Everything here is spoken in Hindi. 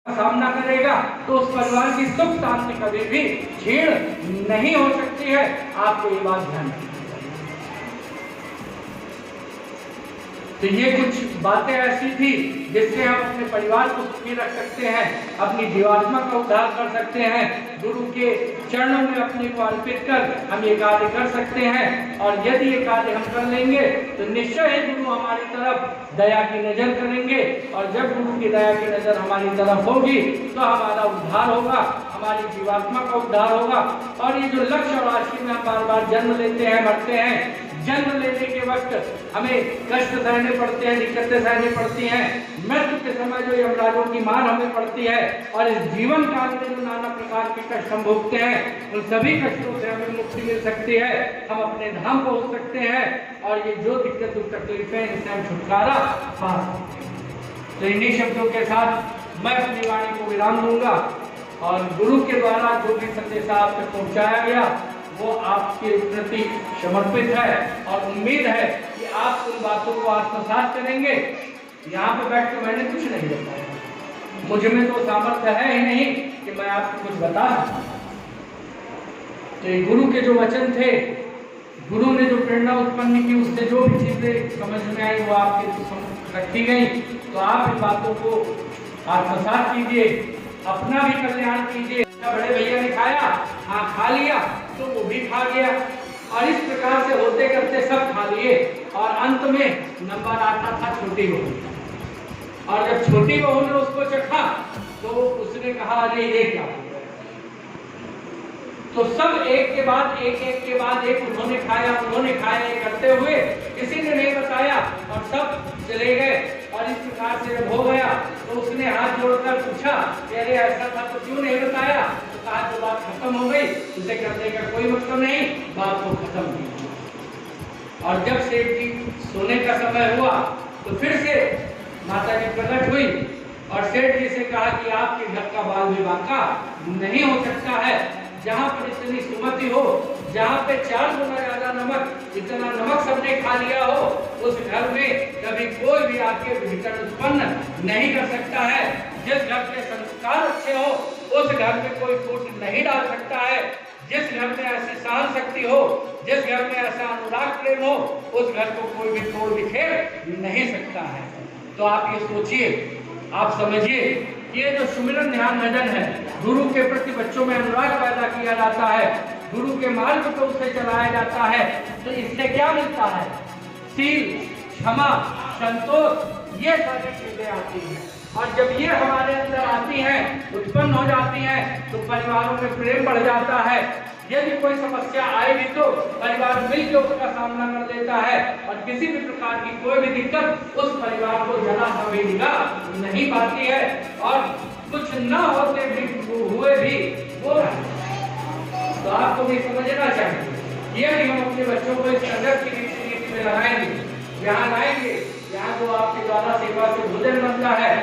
सामना करेगा तो उस परिवार की सुख शांति कभी भी छीण नहीं हो सकती है। आपको ये बात ध्यान रखनी चाहिए। तो ये कुछ बातें ऐसी थी जिससे हम अपने परिवार को सुखी रख सकते हैं, अपनी जीवात्मा का उद्धार कर सकते हैं, गुरु के चरणों में अपने को अर्पित कर हम ये कार्य कर सकते हैं। और यदि ये कार्य हम कर लेंगे तो निश्चय ही गुरु हमारी तरफ दया की नजर करेंगे, और जब गुरु की दया की नजर हमारी तरफ होगी तो हमारा उद्धार होगा, हमारी जीवात्मा का उद्धार होगा। और ये जो लक्ष्य और राशि में हम बार बार जन्म लेते हैं, मरते हैं, जन्म लेने के वक्त हमें कष्ट सहने पड़ते हैं, दिक्कतें सहनी पड़ती हैं, मृत्यु के समय जो यमराजों की मार हमें पड़ती है, और इस जीवन काल में जो नाना प्रकार के कष्ट हम भोगते हैं, उन सभी कष्टों से हमें मुक्ति मिल सकती है, हम अपने धाम पहुंच सकते हैं, और ये जो दिक्कत दुख तकलीफें इनसे हम छुटकारा पा सकते हैं। तो इन्हीं शब्दों के साथ मैं अपनी वाणी को विराम दूंगा, और गुरु के द्वारा जो भी संदेश आप तक पहुँचाया गया वो आपके प्रति समर्पित है, और उम्मीद है कि आप उन बातों को आत्मसात करेंगे। यहाँ पे बैठ के मैंने कुछ नहीं बताया, मुझ में तो सामर्थ्य है ही नहीं कि मैं आपको कुछ बता सकूं। तो गुरु के जो वचन थे, गुरु ने जो प्रेरणा उत्पन्न की, उससे जो भी चीजें समझ में आई वो आपके रखी गई। तो आप इन बातों को आत्मसात कीजिए, अपना भी कल्याण कीजिए। बड़े भैया ने खाया, हाँ खा लिया, तो वो भी खा गया, और इस प्रकार से होते करते सब खा लिए, और अंत में नंबर आता था छोटी बहू। और जब छोटी बहू ने उसको चखा तो उसने कहा अरे ये क्या हो गया। तो सब एक के बाद एक उन्होंने खाया ये करते हुए किसी ने नहीं बताया, और सब चले गए। और इस प्रकार से जब हो गया तो उसने हाथ जोड़कर पूछा कि अरे ऐसा था तो क्यों नहीं बताया। तो कहा तो बात खत्म हो गई, उसे करने का कोई मतलब नहीं, बात को खत्म की। और जब सेठ जी सोने का समय हुआ तो फिर से माता जी प्रकट हुई, और सेठ जी से कहा कि आपके घर का बाल भी बांका नहीं हो सकता है। जहाँ पर इतनी सुमति हो, जहाँ पे 4 गुना ज्यादा नमक, इतना नमक सबने खा लिया हो, उस घर में कभी कोई भी आके विघटन उत्पन्न नहीं कर सकता है। जिस घर में संस्कार अच्छे हो उस घर में कोई फूट नहीं डाल सकता है। जिस घर में ऐसी सहन शक्ति हो, जिस घर में ऐसा अनुराग प्रेम हो, उस घर को कोई भी तोड़ बिखेर नहीं सकता है। तो आप ये सोचिए, आप समझिए, ये जो सुमिरन ध्यान भजन है, गुरु के प्रति बच्चों में अनुराग पैदा किया जाता है, गुरु के मार्ग को उससे चलाया जाता है, तो इससे क्या मिलता है? शील, क्षमा, संतोष, ये सारी चीजें आती हैं। और जब ये हमारे अंदर आती हैं, उत्पन्न हो जाती हैं, तो परिवारों में प्रेम बढ़ जाता है। यदि कोई समस्या आएगी तो परिवार मिलकर उसका सामना कर लेता है, और किसी भी प्रकार की कोई भी दिक्कत उस परिवार को जरा सा भी निगाह नहीं पाती है, और कुछ न होते भी हुए भी वो। तो आपको भी समझना चाहिए, यदि हम अपने बच्चों को इस संघर्ष की नीति में लगाएंगे, यहाँ लाएंगे, यहाँ तो आपके द्वारा सेवा से भोजन बनता है।